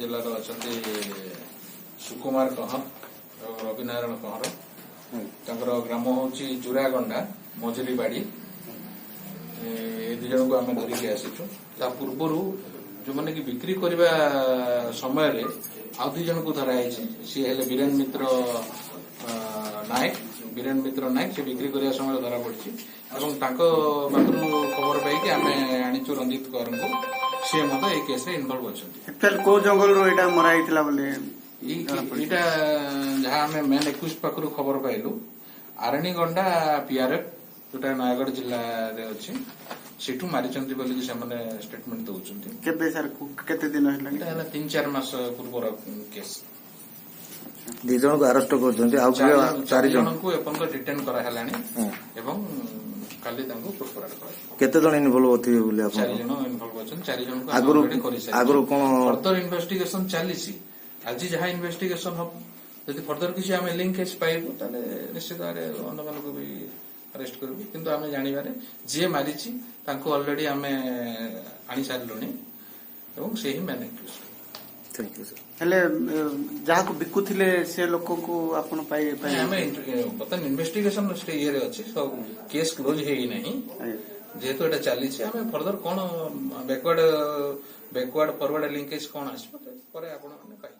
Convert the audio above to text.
जिलार अच्छा सुकुमार कहर और रविनारायण कहर तर ग्राम हूँ जुरागंडा मजुरी बाड़ी ए दु जन को आम धरिकी आसीचु पूर्वर जो मैंने कि बिक्री करने समय आउ दु जन को धराई सी हेले वीरेन मित्र नायक से बिक्री करने समय धरा पड़ी पाखु खबर पाई आम आनीचु रंजित कर सी मत ये केस इनवल्व अच्छा को जंगल मरा बोले जहाँ आम मेन एक्यूज पाखु खबर पाइलु आरणीगंडा पीआरएफ जोटा नयगढ़ जिले में अच्छी सेठू मारी स्टेटमेंट दौरान केते दिन है 3-4 मास पूर्वर केस 2 जन को अरेस्ट कर 4 जन को एपन डिटेन करालानी काली पुष्पराट केते जन इन्वॉल्व होथिबे बोले आपण 4 जन इन्वॉल्व अछन 4 जन को ऑलरेडी करि सारी आगरो कोन फर्दर इन्वेस्टिगेशन चलीसी आज जहाँ इन्वेस्टिगेशन हो यदि फर्दर किसी आम लिंकेज पाइबु ताले निश्चित भाव अन्य मान को भी अरेस्ट करूँ किंतु आम जानिबारे जी मारी ऑलरेडी आम आनी सारूनी से ही मैंने थैंक यू सर हेले जहाँ को बिकुथिले से लोक को आपण पाई बर्तमान इन्वेस्टिगेशन ये अच्छे सब केस क्लोज है ही नहीं जेहेतु एटा चली आम फर्दर कौन बैकवर्ड फॉरवर्ड लिंकेज कौन आसो पर आपण पाई